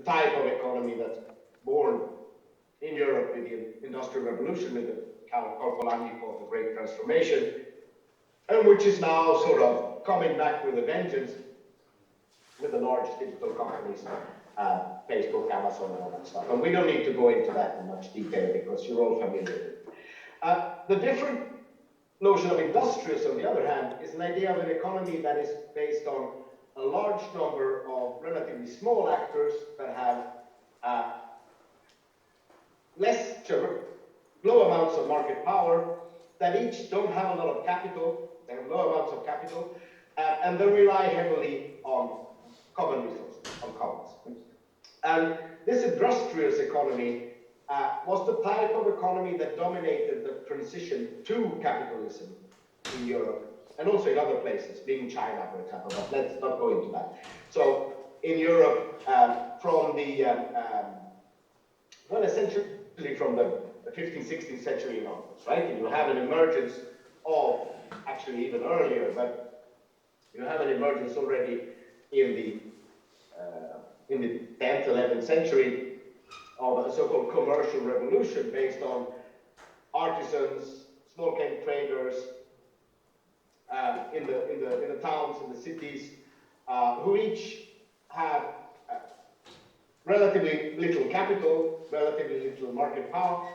type of economy that's born in Europe with the Industrial Revolution, with the Polanyi called the Great Transformation, and which is now sort of coming back with a vengeance with the large digital companies, Facebook, Amazon, and all that stuff. And we don't need to go into that in much detail because you're all familiar with it. The different notion of industrious, on the other hand, is an idea of an economy that is based on a large number of relatively small actors that have low amounts of market power, that each don't have a lot of capital, they have low amounts of capital, and they rely heavily on common resources, on commons. And this industrious economy was the type of economy that dominated the transition to capitalism in Europe, and also in other places, being China, for example, but let's not go into that. So in Europe, from the, well, essentially from the 15th, 16th century onwards, right? And you have an emergence of, actually even earlier, but you have an emergence already in the 10th, 11th century of a so-called commercial revolution based on artisans, small-scale traders in the towns, in the cities, who each had relatively little capital, relatively little market power,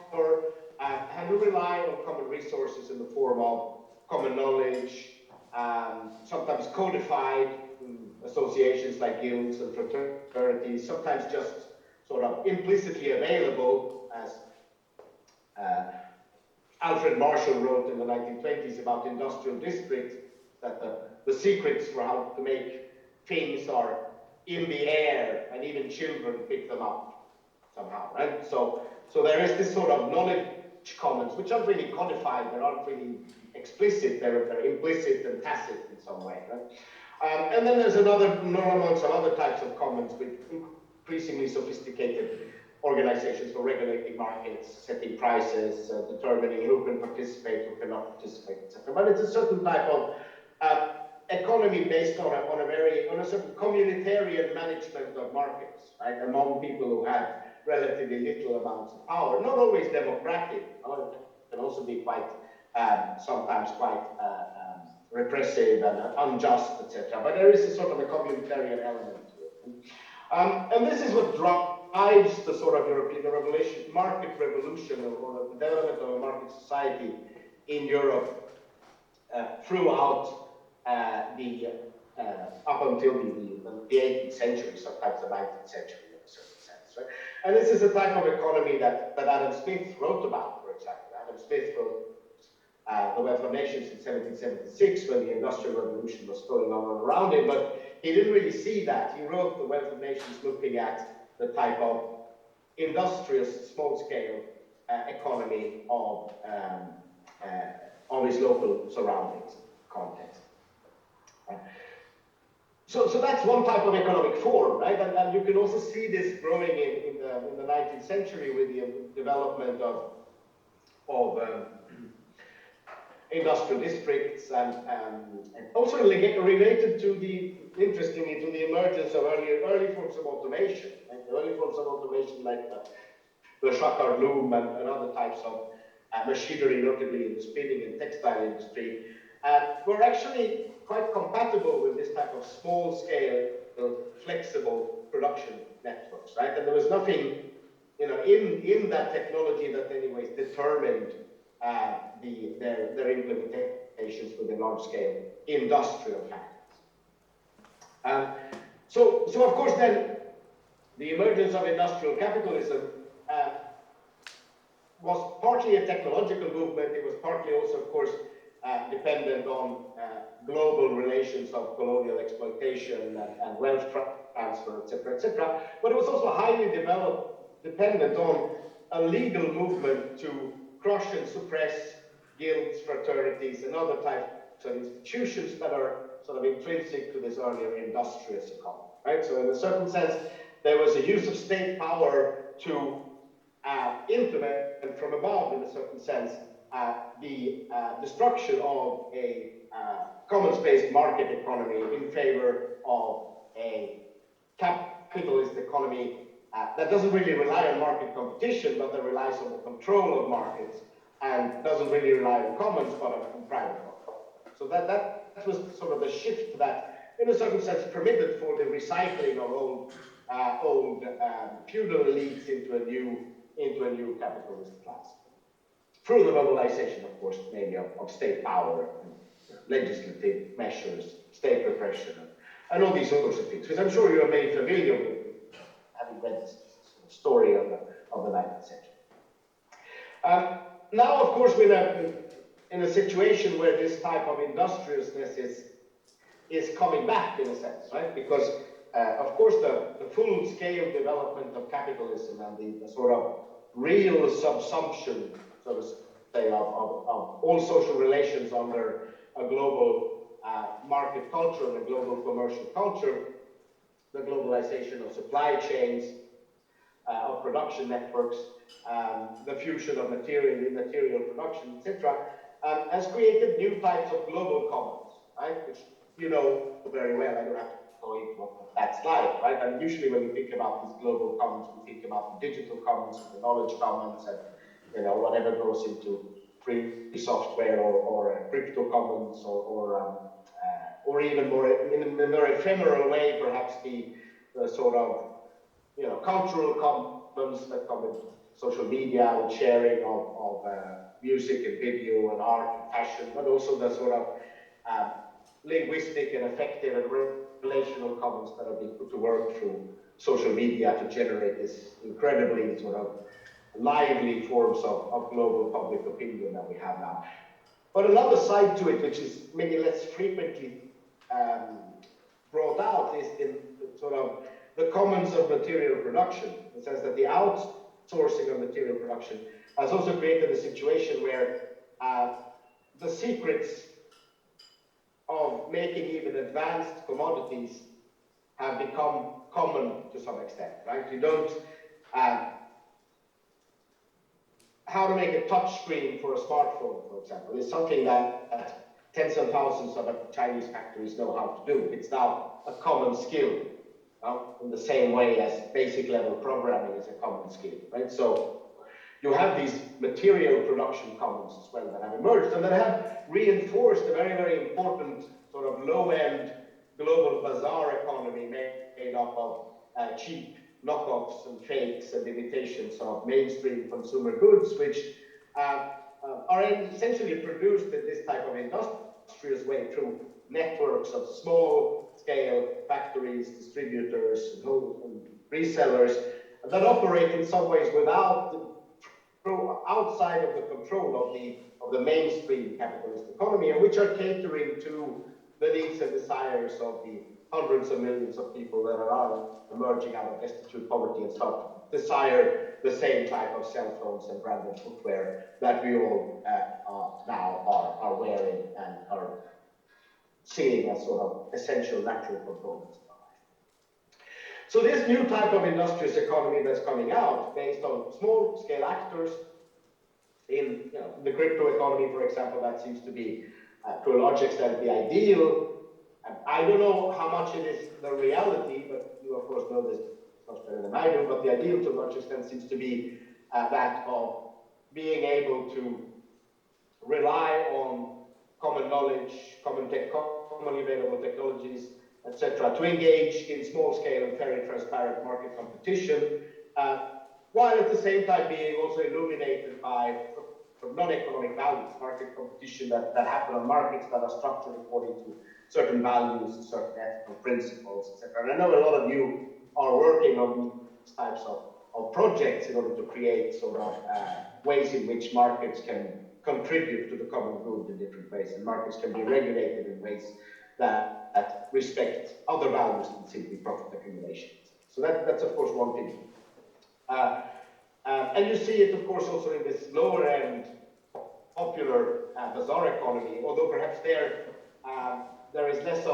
had to rely on common resources in the form of common knowledge, sometimes codified associations like guilds and fraternities, sometimes just sort of implicitly available, as Alfred Marshall wrote in the 1920s about industrial districts, that the secrets for how to make things are in the air, and even children pick them up somehow, right? So there is this sort of knowledge commons, which aren't really codified, they aren't really explicit, they're implicit and tacit in some way, right? And then there's enormous of other types of commons with increasingly sophisticated organizations for regulating markets, setting prices, determining who can participate, who cannot participate, etc. But it's a certain type of economy based on a certain communitarian management of markets, right? Among people who have relatively little amounts of power, not always democratic. It can also be quite sometimes quite repressive and unjust, etc. But there is a sort of a communitarian element to it. And this is what drives the sort of European market revolution, or the development of a market society in Europe throughout up until the 18th century, sometimes the 19th century in a certain sense. Right? And this is a type of economy that Adam Smith wrote about, for example. Adam Smith wrote The Wealth of Nations in 1776 when the Industrial Revolution was going on around him, but he didn't really see that. He wrote The Wealth of Nations looking at the type of industrious, small-scale economy of his local surroundings, context. So that's one type of economic form, right? And you can also see this growing in the 19th century with the development of industrial districts, and also related to interestingly, to the emergence of early forms of automation, right? Early forms of automation like the Shakard loom and other types of machinery, notably in the spinning and textile industry, were actually quite compatible with this type of small-scale, flexible production networks, right? And there was nothing, in that technology that, anyways, determined their implementations with the large-scale industrial factors. So of course, then the emergence of industrial capitalism was partly a technological movement. It was partly also, of course, dependent on global relations of colonial exploitation and wealth transfer, etc., but it was also highly dependent on a legal movement to crush and suppress guilds, fraternities, and other types of institutions that are sort of intrinsic to this earlier industrious economy, right? So in a certain sense, there was a use of state power to implement from above, in a certain sense, the destruction of a commons-based market economy in favor of a capitalist economy that doesn't really rely on market competition, but that relies on the control of markets, and doesn't really rely on commons, but on private control. So that was sort of the shift that, in a certain sense, permitted for the recycling of old feudal elites into a new capitalist class. Through the mobilization, of course, mainly of state power and legislative measures, state repression, and all these sorts of things, which I'm sure you are very familiar with, having read this story of the 19th century. Now, of course, we're in a situation where this type of industriousness is coming back, in a sense, right? Because, of course, the full-scale development of capitalism and the sort of real subsumption, so to say, of all social relations under a global market culture and a global commercial culture, the globalization of supply chains, of production networks, the fusion of material production, etc., has created new types of global commons, right? Which you know very well. I don't have to go into what that's like, right? And usually when we think about these global commons, we think about the digital commons, the knowledge commons, and whatever goes into free software or crypto commons, or even more in a more ephemeral way, perhaps the sort of cultural commons that come into social media with sharing of music and video and art and fashion, but also the sort of linguistic and affective and relational commons that are being put to work through social media to generate this incredibly sort of lively forms of global public opinion that we have now. But another side to it, which is maybe less frequently brought out, is in sort of the commons of material production. It says that the outsourcing of material production has also created a situation where the secrets of making even advanced commodities have become common to some extent, right? You don't how to make a touch screen for a smartphone, for example, is something that tens of thousands of Chinese factories know how to do. It's now a common skill, in the same way as basic level programming is a common skill, right? So you have these material production commons as well that have emerged and that have reinforced a very, very important sort of low-end global bazaar economy made up of cheap knockoffs and fakes and imitations of mainstream consumer goods, which are essentially produced in this type of industrious way through networks of small-scale factories, distributors, and resellers that operate in some ways outside of the control of the mainstream capitalist economy, and which are catering to the needs and desires of the hundreds of millions of people that are emerging out of destitute poverty and start to desire the same type of cell phones and branded footwear that we all now are wearing and are seeing as sort of essential natural components of life. So this new type of industrious economy that's coming out, based on small-scale actors in the crypto economy, for example, that seems to be, to a large extent, the ideal. I don't know how much it is the reality, but you, of course, know this much better than I do, but the ideal, to a large extent, seems to be that of being able to rely on common knowledge, commonly available technologies, etc., to engage in small-scale and very transparent market competition, while at the same time being also illuminated by non-economic values, market competition that happen on markets that are structured according to certain values, certain ethical principles, etc. And I know a lot of you are working on these types of projects in order to create sort of ways in which markets can contribute to the common good in different ways, and markets can be regulated in ways that respect other values than simply profit accumulation. So that's of course one thing. And you see it, of course, also in this lower end popular bazaar economy, although perhaps there is less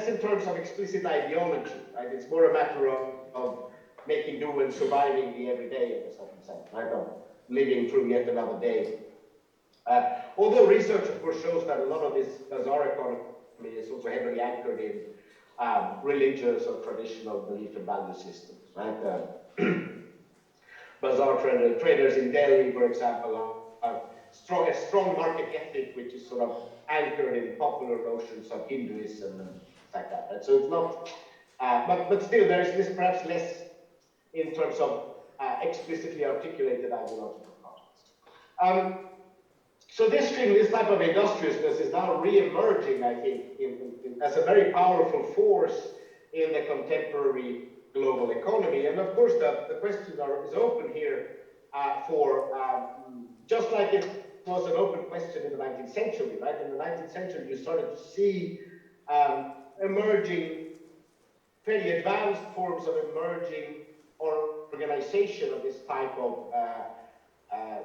in terms of explicit ideology, right? It's more a matter of making do and surviving the everyday in a certain sense, right? Of living through yet another day. Although research, of course, shows that a lot of this bazaar economy is also heavily anchored religious or traditional belief and value systems, right? Bazaar traders in Delhi, for example, have a strong market ethic, which is sort of anchored in popular notions of Hinduism and things like that. Right? So it's not, but still there is this perhaps less in terms of explicitly articulated ideological concepts. So this type of industriousness is now re-emerging, I think, as a very powerful force in the contemporary global economy. And of course, the question is open here for, just like it was an open question in the 19th century, right? In the 19th century, you started to see emerging, fairly advanced forms of emerging organization of this type of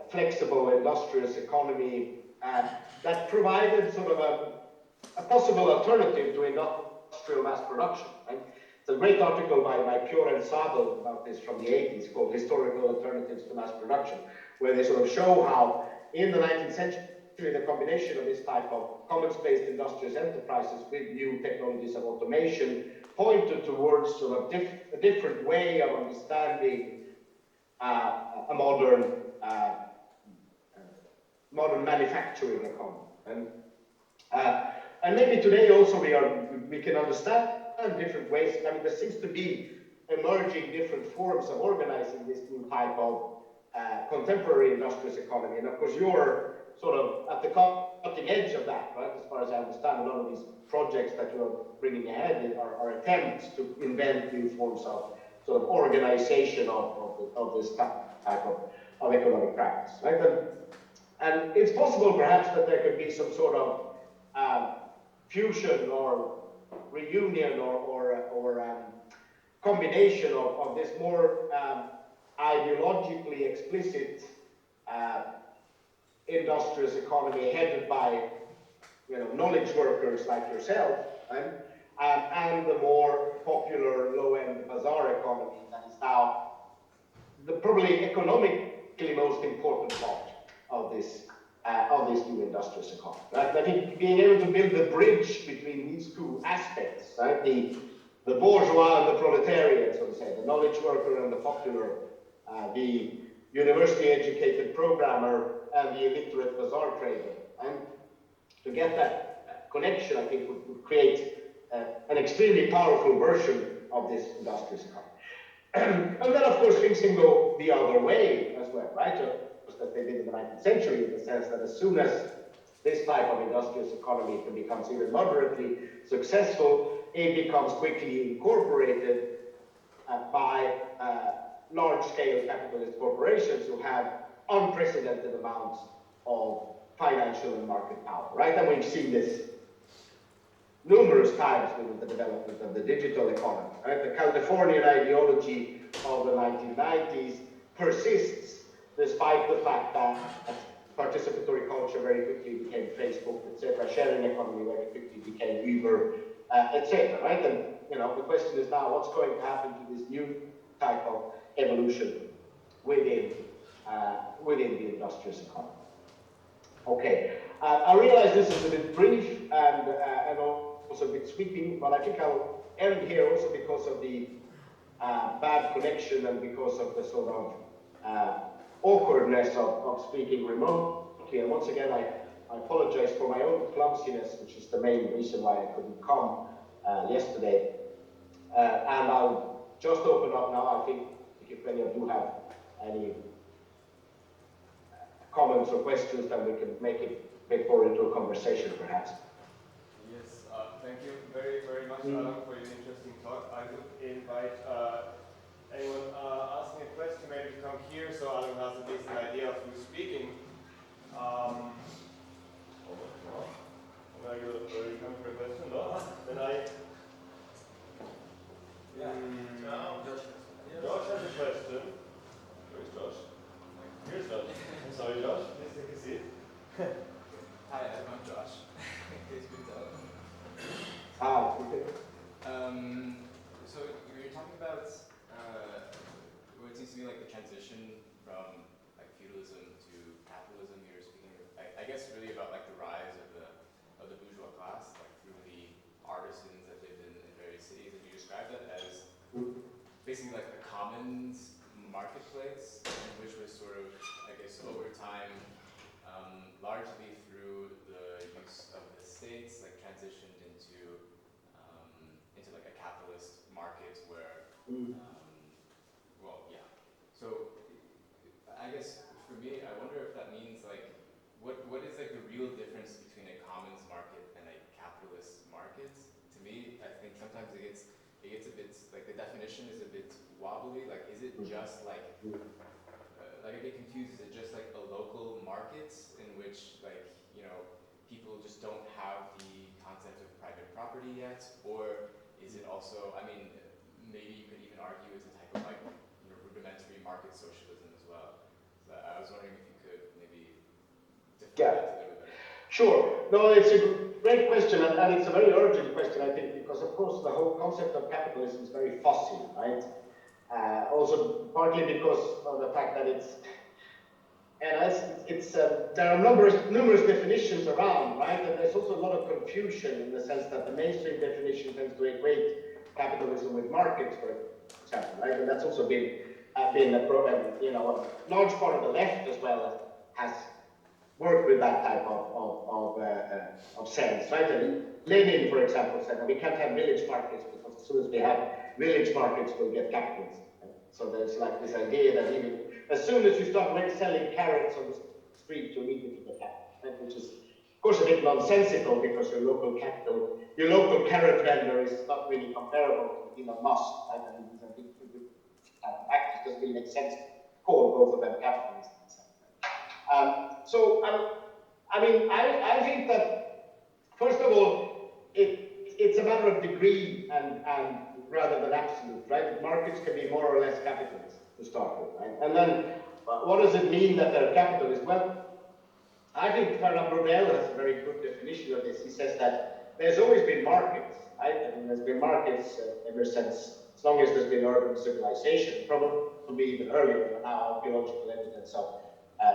flexible industrious economy that provided sort of a possible alternative to industrial mass production. Right? It's a great article by Pure and Sabel about this from the 80s called Historical Alternatives to Mass Production, where they sort of show how in the 19th century the combination of this type of commons-based industrious enterprises with new technologies of automation pointed towards sort of a different way of understanding a modern manufacturing economy. And maybe today also we can understand different ways. I mean, there seems to be emerging different forms of organizing this new type of contemporary industrious economy. And of course, you're sort of at the cutting edge of that, right? As far as I understand, a lot of these projects that you're bringing ahead are attempts to invent new forms of sort of organization of this type of economic practice, right? And it's possible perhaps that there could be some sort of fusion or reunion or combination of this more ideologically explicit industrious economy headed by knowledge workers like yourself, right? And the more popular low-end bazaar economy that is now the probably economically most important part of this new industrious economy. Right? I think being able to build the bridge between these two aspects, right? The bourgeois and the proletariat, so to say, the knowledge worker and the popular, the university-educated programmer and the illiterate bazaar trader, and to get that connection, I think would create an extremely powerful version of this industrious economy. And then, of course, things can go the other way as well, right? Just as they did in the 19th century, in the sense that as soon as this type of industrious economy can become even moderately successful, it becomes quickly incorporated by large-scale capitalist corporations who have unprecedented amounts of financial and market power, right? And we've seen this numerous times with the development of the digital economy, right? The Californian ideology of the 1990s persists despite the fact that participatory culture very quickly became Facebook, etc. Sharing economy very quickly became Uber, etc. Right? And the question is now, what's going to happen to this new type of evolution within the industrious economy? Okay, I realize this is a bit brief and also a bit sweeping, but I think I'll end here also because of the bad connection and because of the sort of awkwardness of speaking remotely. And once again, I apologize for my own clumsiness, which is the main reason why I couldn't come yesterday. And I'll just open up now. I think if any of you have any comments or questions, then we can make it a bit more into a conversation, perhaps. Yes, thank you very, very much, Alan, for your interesting talk. I would invite anyone asking a question maybe to come here, so Alan has at least an idea of who's speaking. You come for a question? No? Then Josh has a question. Where's Josh? Here's Josh. Sorry, Josh. Please take a seat. Hi, I'm Josh. In case you can tell. Okay. So you're talking about what seems to be like the transition from like feudalism to capitalism. You're speaking, I guess, really about like the rise of the bourgeois class, like through the artisans that lived in various basically like a commons marketplace in which we're sort of, I guess, over time, largely through the use of the states, like transitioned into like a capitalist market where, well, yeah. So I guess for me, I wonder if that means like, what is like the real difference between a commons market and a capitalist market? To me, I think sometimes it gets a bit, like the definition is a bit wobbly. Like, is it just like I get confused, is it just like a local market in which like, you know, people just don't have the concept of private property yet? Or is it also, I mean, maybe you could even argue it's a type of like, you know, rudimentary market socialism as well. So I was wondering if you could maybe define that a little bit better. Sure. No, it's a great question, and it's a very urgent question, I think, because of course the whole concept of capitalism is very fussy, right? Also partly because of the fact that there are numerous definitions around, right? And there's also a lot of confusion in the sense that the mainstream definition tends to equate capitalism with markets, for example, right? And that's also been a problem. You know, a large part of the left as well has worked with that type of sense, right? And Lenin, for example, said that we can't have village markets because as soon as we have village markets, we'll get capitalism. Right? So there's like this idea that even as soon as you start selling carrots on the street, you immediately get capital, right? Which is, of course, a bit nonsensical because your local carrot vendor is not really comparable to Elon Musk, right? I mean, these are big actors. Doesn't really make sense to call both of them capitalists. I mean, I think that, first of all, it's a matter of degree and rather than absolute, right? Markets can be more or less capitalist to start with, right? And then, what does it mean that they're capitalist? Well, I think Fernand Braudel has a very good definition of this. He says that there's always been markets, right? I mean, there's been markets ever since, as long as there's been urban civilization, probably even earlier than now, archaeological evidence of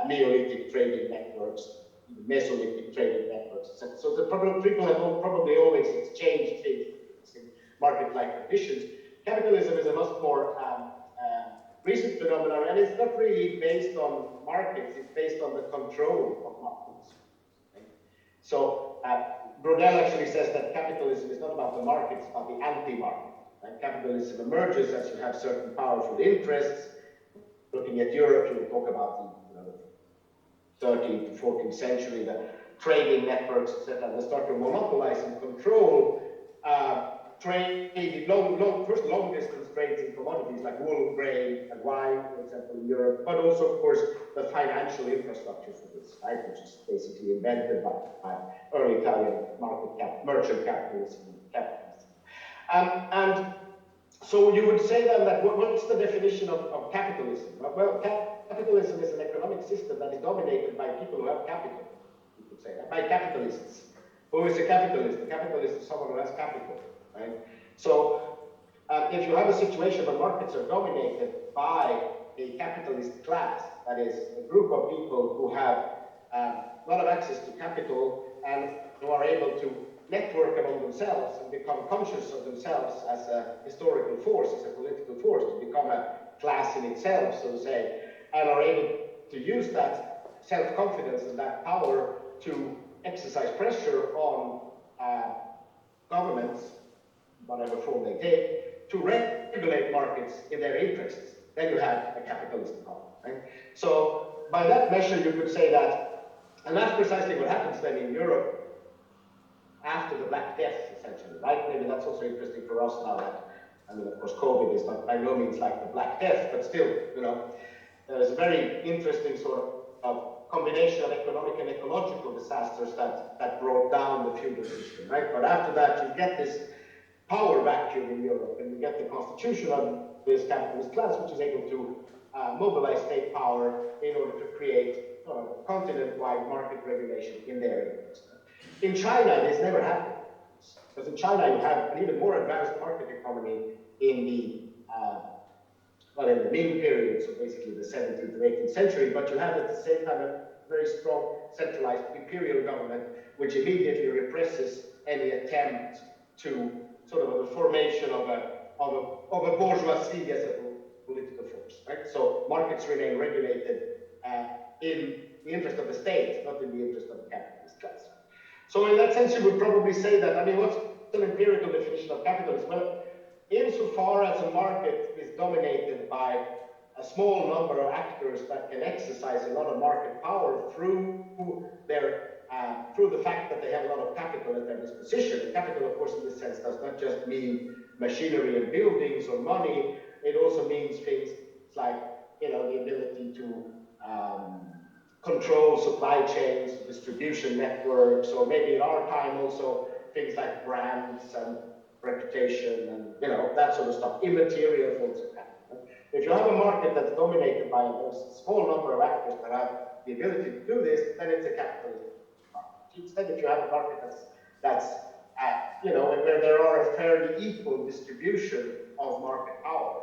Neolithic trading networks, Mesolithic trading networks, etc. So the people have probably always exchanged things in market-like conditions. Capitalism is a much more recent phenomenon, and it's not really based on markets, it's based on the control of markets. Right? So Braudel actually says that capitalism is not about the market, it's about the anti-market. Right? Capitalism emerges as you have certain powerful interests. Looking at Europe, you will talk about the 13th to 14th century, the trading networks, etc., they start to monopolize and control first long-distance trades in commodities like wool, grain, and wine, for example, in Europe, but also, of course, the financial infrastructure for this, right, which is basically invented by early Italian merchant capitalism. And so you would say then that what's the definition of capitalism? Well, capitalism is an economic system that is dominated by people who have capital, you could say that, by capitalists. Who is a capitalist? A capitalist is someone who has capital, right? So if you have a situation where markets are dominated by a capitalist class, that is a group of people who have a lot of access to capital and who are able to network among themselves and become conscious of themselves as a historical force, as a political force, to become a class in itself, so to say, and are able to use that self-confidence and that power to exercise pressure on governments, whatever form they take, to regulate markets in their interests. Then you have a capitalist economy, right? So by that measure, you could say that, and that's precisely what happens then in Europe after the Black Death, essentially, right? Maybe that's also interesting for us now that, I mean, of course, COVID is not by no means like the Black Death, but still, you know, there's a very interesting sort of combination of economic and ecological disasters that brought down the feudal system, right? But after that, you get this power vacuum in Europe, and you get the constitution of this capitalist class, which is able to mobilize state power in order to create continent-wide market regulation in their interest. In China, this never happened, because in China you have an even more advanced market economy in the in the Ming period, so basically the 17th to 18th century, but you have at the same time a very strong centralized imperial government, which immediately represses any attempt to sort of the formation of a of a bourgeoisie as a political force, right? So markets remain regulated in the interest of the state, not in the interest of the capitalist class. So in that sense, you would probably say that, I mean, what's an empirical definition of capitalism? Well, insofar as a market is dominated by a small number of actors that can exercise a lot of market power through the fact that they have a lot of capital at their disposition. And capital, of course, in this sense, does not just mean machinery and buildings or money. It also means things like, the ability to control supply chains, distribution networks, or maybe in our time also things like brands and reputation and that sort of stuff, immaterial forms of capital. If you have a market that's dominated by a small number of actors that have the ability to do this, then it's a capitalist market. Instead, if you have a market that's where there are a fairly equal distribution of market power,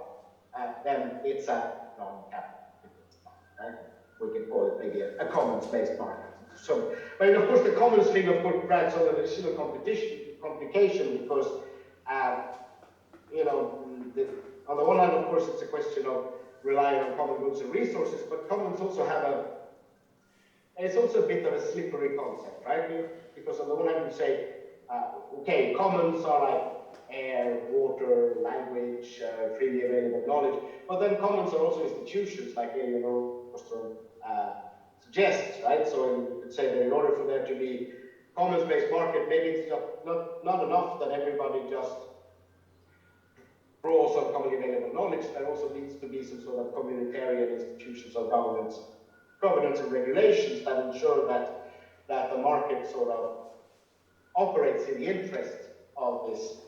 then it's a non-capitalist market, right? We can call it maybe a commons-based market. So, but of course, the commons thing, of course, adds some additional complication because, on the one hand, of course, it's a question of relying on common goods and resources, but commons also it's also a bit of a slippery concept, right? Because on the one hand, you say, okay, commons are like air, water, language, freely available knowledge, but then commons are also institutions, like Arvidsson suggests, right? So you could say that in order for there to be commons-based market, maybe it's not enough that everybody just draws on commonly available knowledge. There also needs to be some sort of communitarian institutions of governance and regulations that ensure that the market sort of operates in the interest of these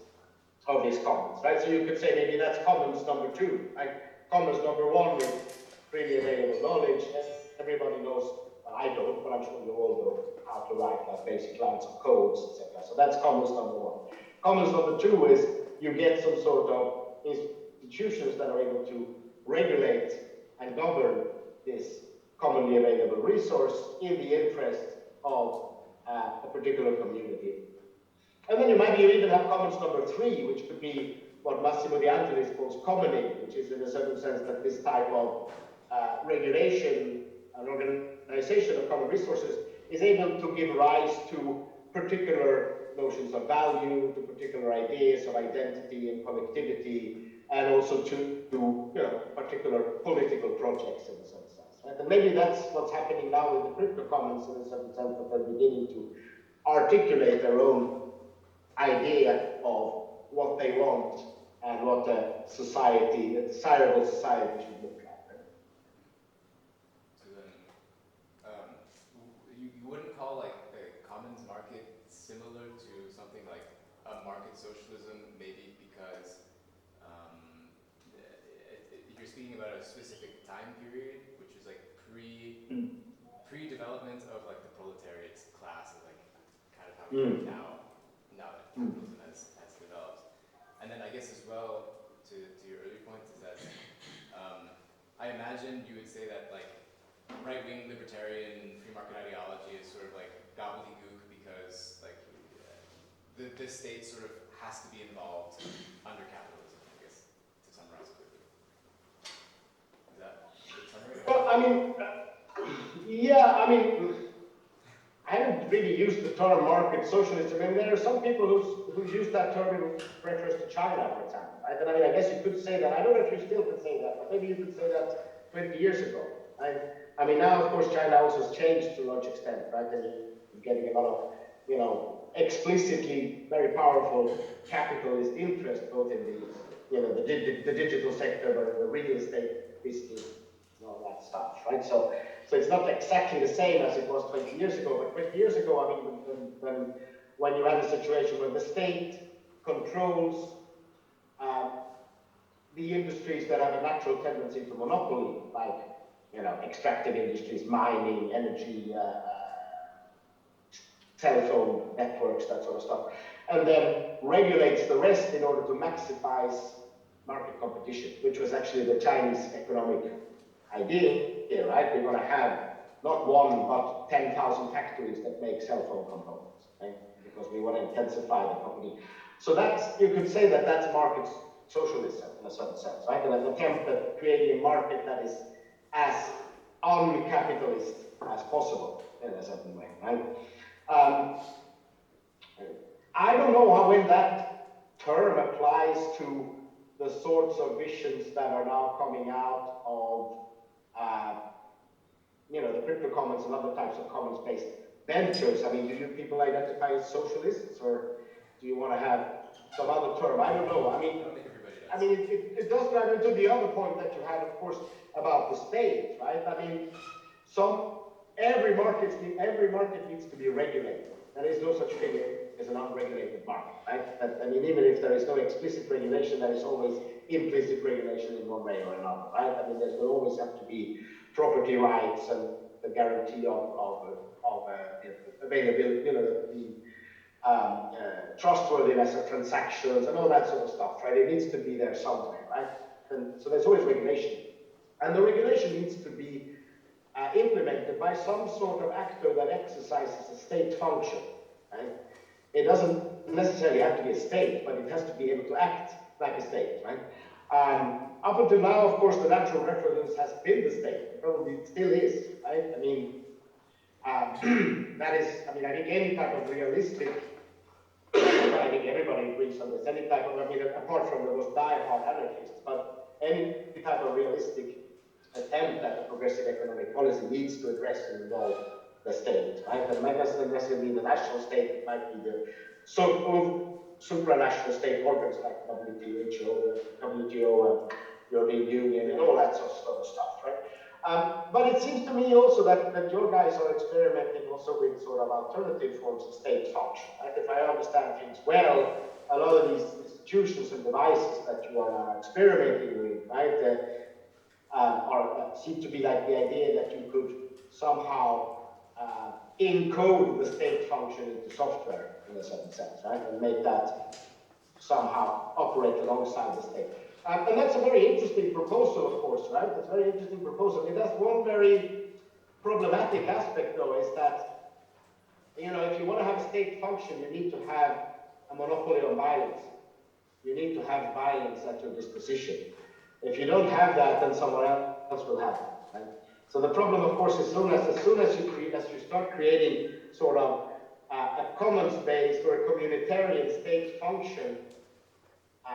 commons, right? So you could say maybe that's commons number 2, right? Commons number 1 is freely available knowledge. Everybody knows, well, I don't, but I'm sure you all know how to write like basic lines of codes, etc. So that's commons number 1. Commons number 2 is you get some sort of institutions that are able to regulate and govern this commonly available resource in the interest of a particular community. And then you might even have commons number 3, which could be what Massimo De Angelis calls commoning, which is in a certain sense that this type of regulation and organization of common resources is able to give rise to particular notions of value, to particular ideas of identity and collectivity, and also to particular political projects in a certain sense. Right? And maybe that's what's happening now with the crypto commons in a certain sense, that they're beginning to articulate their own idea of what they want and what a desirable society should look like. You wouldn't call like the commons market similar to something like a market socialism, maybe because you're speaking about a specific time period, which is like pre-development of like the proletariat class, is like kind of how we are now that capitalism has developed. And then I guess as well, to your earlier point, is that I imagine you would say that like right-wing libertarian free market ideology is sort of like gobbledygook because like the state sort of has to be involved under capitalism, I guess, to summarize quickly. Is that a good summary? Well, I mean, yeah, I mean, I haven't really used the term market socialism. I mean, there are some people who use that term in reference to China, for example, right? And I mean, I guess you could say that. I don't know if you still can say that, but maybe you could say that 20 years ago, right? I mean, now, of course, China also has changed to a large extent, right? And you're getting a lot of, explicitly very powerful capitalist interest, both in the digital sector, but in the real estate business, and all that stuff, right? So it's not exactly the same as it was 20 years ago, but 20 years ago, I mean, when you had a situation where the state controls the industries that have a natural tendency to monopoly, like extractive industries, mining, energy, cell phone networks, that sort of stuff, and then regulates the rest in order to maximize market competition, which was actually the Chinese economic idea, right? We're going to have not one, but 10,000 factories that make cell phone components, right? Because we want to intensify the company. So you could say that that's market socialism in a certain sense, right? And an attempt at creating a market that is as uncapitalist as possible in a certain way, right? I don't know how when that term applies to the sorts of visions that are now coming out of the crypto commons and other types of commons-based ventures. I mean, do you people identify as socialists, or do you want to have some other term? I don't know. I mean, it does drive into the other point that you had, of course, about the state, right? I mean, every market needs to be regulated. There is no such thing as an unregulated market, right? But, I mean, even if there is no explicit regulation, there is always implicit regulation in one way or another, right? I mean, there will always have to be property rights and the guarantee of availability, trustworthiness of transactions and all that sort of stuff, right? It needs to be there somewhere, right? And so there's always regulation. And the regulation needs to be implemented by some sort of actor that exercises a state function, right? It doesn't necessarily have to be a state, but it has to be able to act like a state, right? Up until now, of course, the natural reference has been the state. It probably still is, right? I mean, I think any type of realistic, I think everybody agrees on this, any type of, apart from the most die-hard anarchists, but any type of realistic attempt at a progressive economic policy needs to address and involve the state, right? And might not necessarily be the national state, it might be the supranational state organs like WTO, European Union, and all that sort of stuff, right? But it seems to me also that your guys are experimenting also with sort of alternative forms of state function, right? If I understand things well, a lot of these institutions and devices that you are experimenting with, right, seem to be like the idea that you could somehow encode the state function into software in a certain sense, right, and make that somehow operate alongside the state. And that's a very interesting proposal, of course, right? That's a very interesting proposal. It has one very problematic aspect, though, is that, if you want to have a state function, you need to have a monopoly on violence. You need to have violence at your disposition. If you don't have that, then someone else will have it, right? So the problem, of course, as soon as you start creating sort of a commons-based or a communitarian state function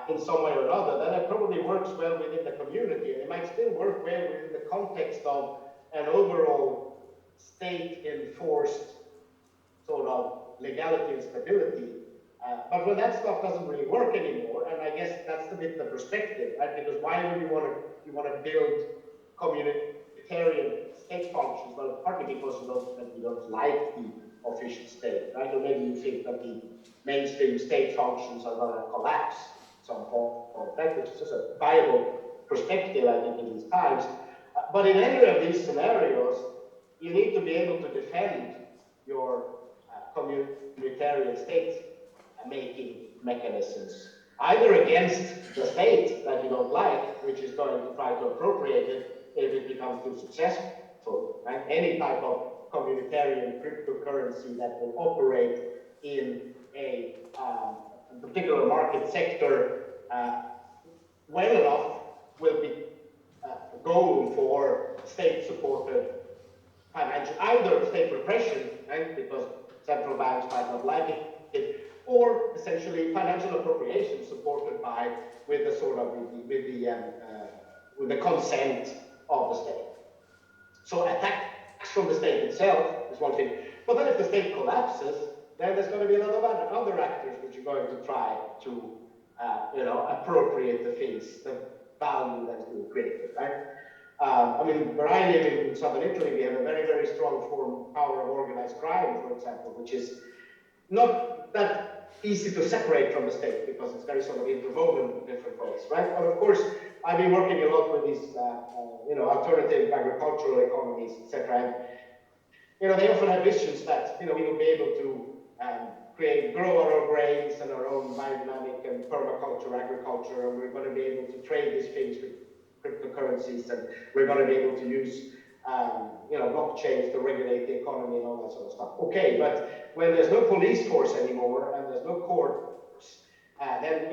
in some way or another, then it probably works well within the community, and it might still work well within the context of an overall state-enforced sort of legality and stability. But when that stuff doesn't really work anymore, and I guess that's a bit the perspective, right? Because why would you want to build communitarian state functions? Well, partly because you don't like the official state, right? Or maybe you think that the mainstream state functions are going to collapse at some point, right? Which is just a viable perspective, I think, in these times. But in any of these scenarios, you need to be able to defend your communitarian state making mechanisms, either against the state that you don't like, which is going to try to appropriate it if it becomes too successful, right? Any type of communitarian cryptocurrency that will operate in a particular market sector well enough will be a goal for state-supported financial, either state repression, right? Because central banks might not like it, or essentially financial appropriation supported by with the consent of the state. So attacks from the state itself is one thing, but then if the state collapses, then there's going to be a lot of other actors which are going to try to appropriate the things, the value that is being created, right? Where I live in southern Italy, we have a very, very strong power of organized crime, for example, which is not that easy to separate from the state because it's very sort of interwoven in different ways, right? But of course, I've been working a lot with these, alternative agricultural economies, etc. And they often have visions that we will be able to grow our own grains and our own biodynamic and permaculture agriculture, and we're going to be able to trade these things with cryptocurrencies, and we're going to be able to use blockchains to regulate the economy and all that sort of stuff. Okay, but when there's no police force anymore and there's no courts, then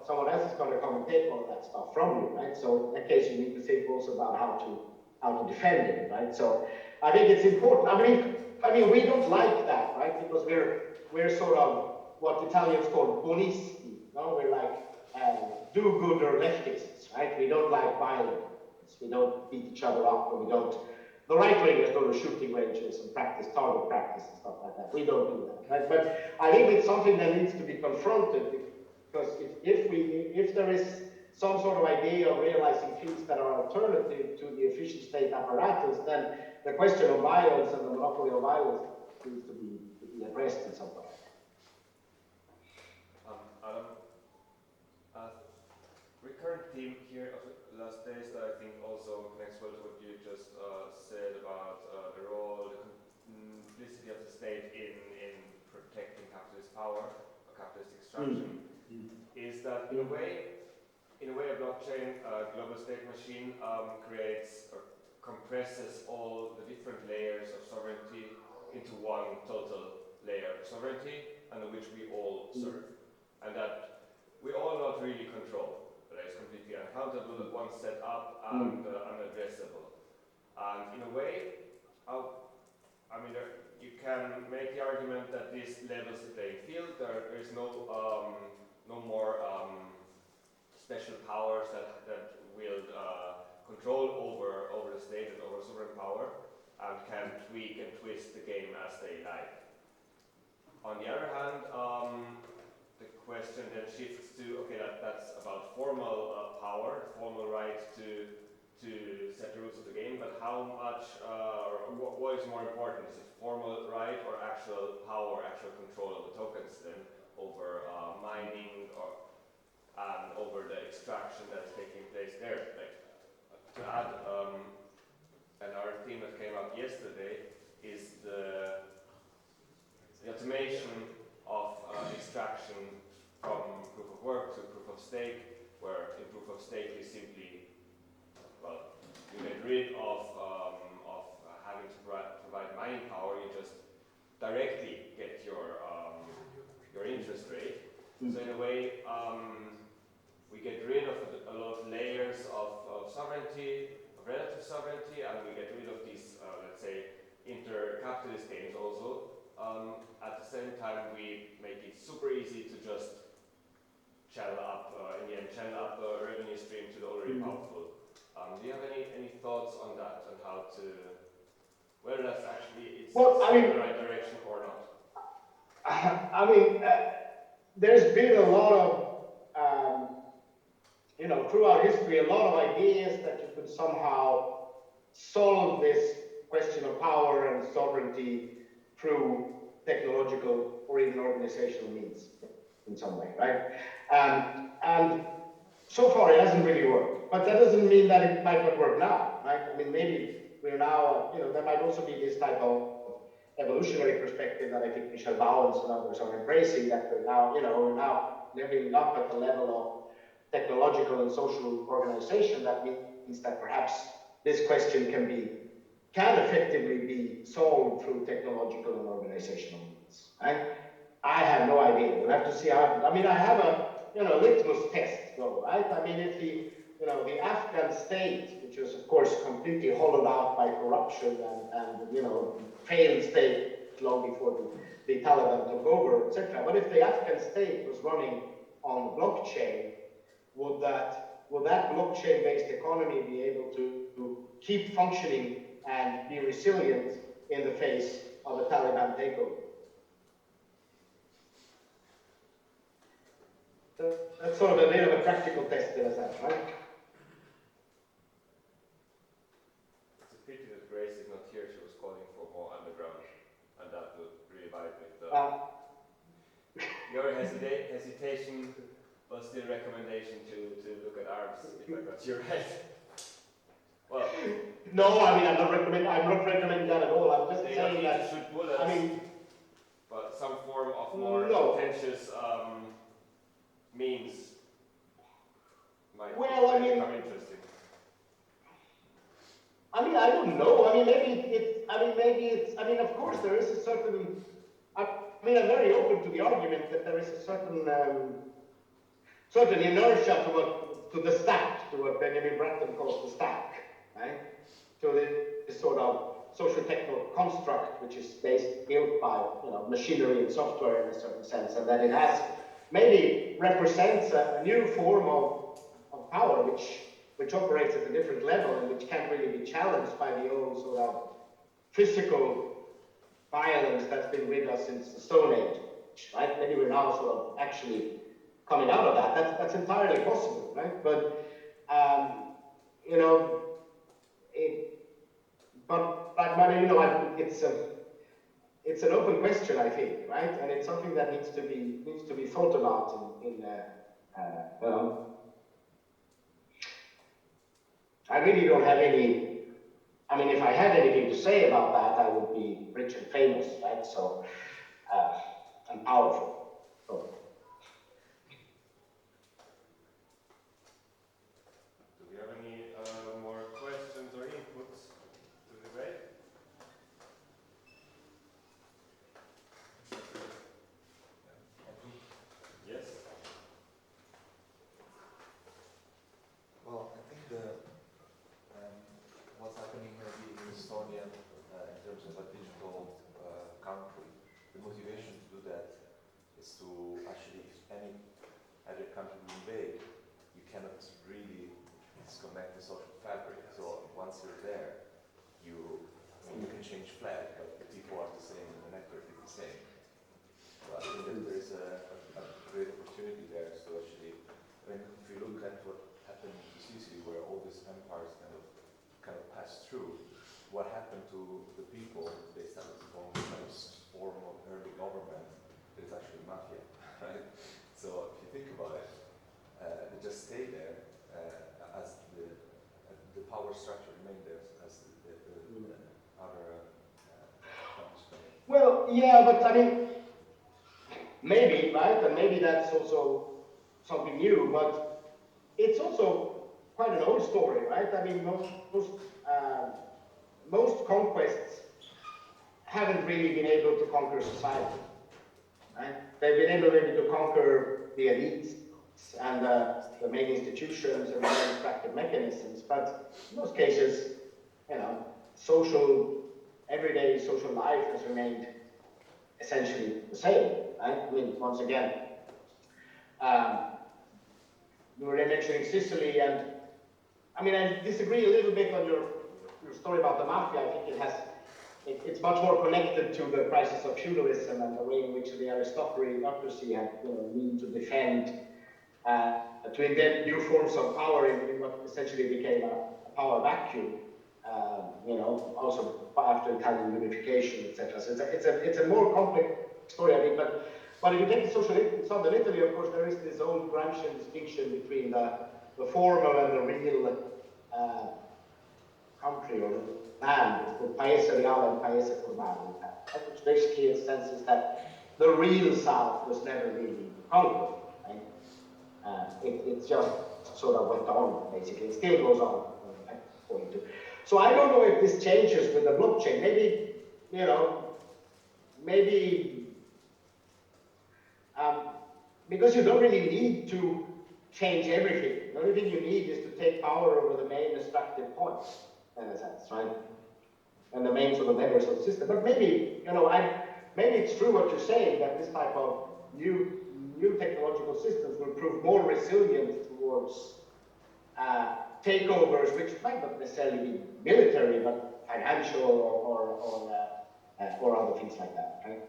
someone else is going to come and take all that stuff from you, right? So in that case, you need to think also about how to defend it, right? So I think it's important. I mean, we don't like that, right? Because we're sort of what Italians call buonisti, no? We're like do-gooder leftists, right? We don't like violence. We don't beat each other up, and we don't. The right-wingers go to shooting ranges and practice target practice and stuff like that. We don't do that, right? But I think it's something that needs to be confronted, because if there is some sort of idea of realizing fields that are alternative to the efficient state apparatus, then the question of violence and the monopoly of violence needs to be addressed in some way. Adam, recurrent theme here of the last days that I think also connects well to what you just said about the role, the complicity of the state in protecting capitalist power or capitalist extraction, is that in a way a blockchain, global state machine creates or compresses all the different layers of sovereignty into one total layer of sovereignty under which we all serve, and that we all not really control. That is completely uncountable, once set up and unaddressable. And in a way, you can make the argument that this levels the playing field. There is no more special powers that wield control over the state and over sovereign power, and can tweak and twist the game as they like. On the other hand, the question then shifts to, okay, that's about formal power, formal right to set the rules of the game, but how much, what is more important? Is it formal right or actual power, actual control of the tokens then over mining and over the extraction that's taking place there? Like, to add, another theme that came up yesterday is the automation of extraction from proof of work to proof of stake, where in proof of stake you simply, you get rid of having to provide mining power. You just directly get your interest rate. So in a way, we get rid of a lot of layers of sovereignty, of relative sovereignty, and we get rid of these, let's say, inter-capitalist games also. At the same time, we make it super easy to just channel up, channel up a revenue stream to the already powerful. Do you have any thoughts on that, on how to, whether that's actually in the right direction or not? There's been a lot of, throughout history, a lot of ideas that you could somehow solve this question of power and sovereignty through technological or even organizational means in some way, right? And so far it hasn't really worked, but that doesn't mean that it might not work now, right? Maybe we're now, there might also be this type of evolutionary perspective that I think Michel Bauwens and others are embracing, that we're now living up at the level of technological and social organization. That means that perhaps this question can effectively be solved through technological and organizational means. Right? I have no idea. We'll have to see how. I have a litmus test though, right? If the Afghan state, which was of course completely hollowed out by corruption and failed state long before the Taliban took over, etc. But if the Afghan state was running on blockchain, would that blockchain-based economy be able to keep functioning and be resilient in the face of a Taliban takeover? That's sort of a bit of a practical test in a sense, right? It's a pity that Grace is not here. She was calling for more underground, and that would really vibe with your hesitation was still a recommendation to look at arms, if I got you right. Well, no, I'm not recommending that at all. I'm just saying that. To shoot bullets, but some form of more contentious means might become interesting. I don't know. Maybe it's. Of course, there is a certain. I'm very open to the argument that there is a certain certain inertia to the stack, to what Benjamin Bratton calls the stack, right? To this sort of socio-technical construct, which is built by machinery and software in a certain sense, and that it has maybe represents a new form of power, which operates at a different level and which can't really be challenged by the old sort of physical violence that's been with us since the Stone Age, right? Maybe we're now sort of actually coming out of that. That's entirely possible, right? But it's an open question, I think, right? And it's something that needs to be thought about I really don't have any. I mean, if I had anything to say about that, I would be rich and famous, right? So, and powerful. So. Do we have any more questions or inputs to the debate? Yes. Well, I think what's happening maybe in Estonia in terms of a digital country, the motivation to do that is to actually, if any other country will invade, you cannot really disconnect the social fabric. So once you're there, you can change flag, but the people are the same and the network is the same. So I think that there is a great opportunity there. So actually, if you look at what happened in CCG, where all these empires kind of passed through, what happened to the people? They started to form a kind of form of early government that is actually mafia, right? So if you think about it, they just stay there as the power structure remained there as the other countries. Well, yeah, but I mean, maybe, right? And maybe that's also something new, but it's also quite an old story, right? I mean, most conquests haven't really been able to conquer society, right? They've been able maybe to conquer the elites and the main institutions and the main extractive mechanisms, but in most cases, everyday social life has remained essentially the same, right? I mean, once again, you were mentioning Sicily, and I mean, I disagree a little bit on your story about the mafia. I think it's much more connected to the crisis of feudalism and the way in which the aristocracy had need to defend, to invent new forms of power in what essentially became a power vacuum. Also after Italian unification, etc. So it's a more complex story, I think. But if you take the southern Italy, of course, there is this old Gramscian distinction between the formal and the real country or land. It's called Paese Reale and Paese Formale, which basically, in a sense, is that the real South was never really conquered. Right? It just sort of went on, basically. It still goes on, according to. So I don't know if this changes with the blockchain. Maybe because you don't really need to change everything. The only thing you need is to take power over the main extractive points, in a sense, right? And the main sort of levers of the system. But maybe, maybe it's true what you're saying, that this type of new technological systems will prove more resilient towards takeovers, which might not necessarily be military, but financial or other things like that, right?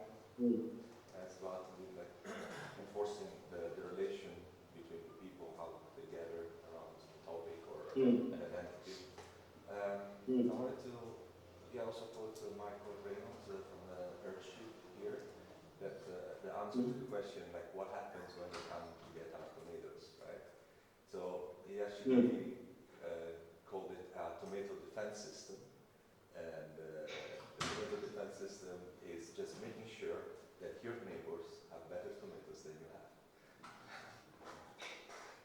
That's about like enforcing the relation between the people, how they gather around a topic or an identity. I wanted to also quote Michael Reynolds from Earthship here, that the answer to the question, like what happens when they come to get our tomatoes, right? So he actually called it a tomato defense system. And the tomato defense system is just making sure that your neighbors have better tomatoes than you have.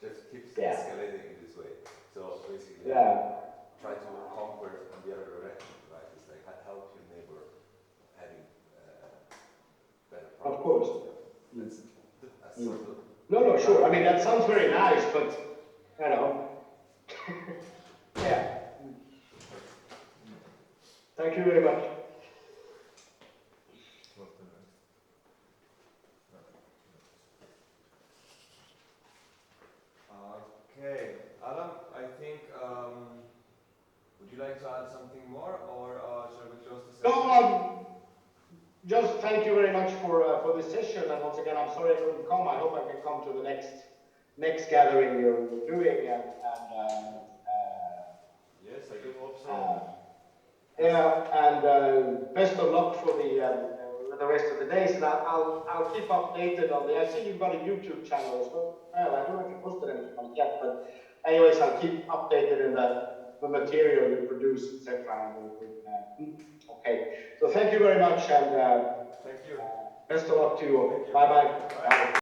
Just keeps escalating in this way. So basically, try to conquer in the other direction, right? It's like help your neighbor having better products. Of course. That's sort of No, no, sure. I mean, that sounds very nice, but, you know, yeah. Thank you very much. Okay, Adam, I think, would you like to add something more, or shall we close the session? No, just thank you very much for this session, and once again, I'm sorry I couldn't come. I hope I can come to the next gathering you're doing, and yes, I do hope so. yeah, and best of luck for the rest of the days, and I'll keep updated on the. I see you've got a YouTube channel as well. Well, I don't know if you posted anything on it yet, but anyways, I'll keep updated in the material you produce, etc. Okay, so thank you very much, and thank you. best of luck to you all. Bye bye.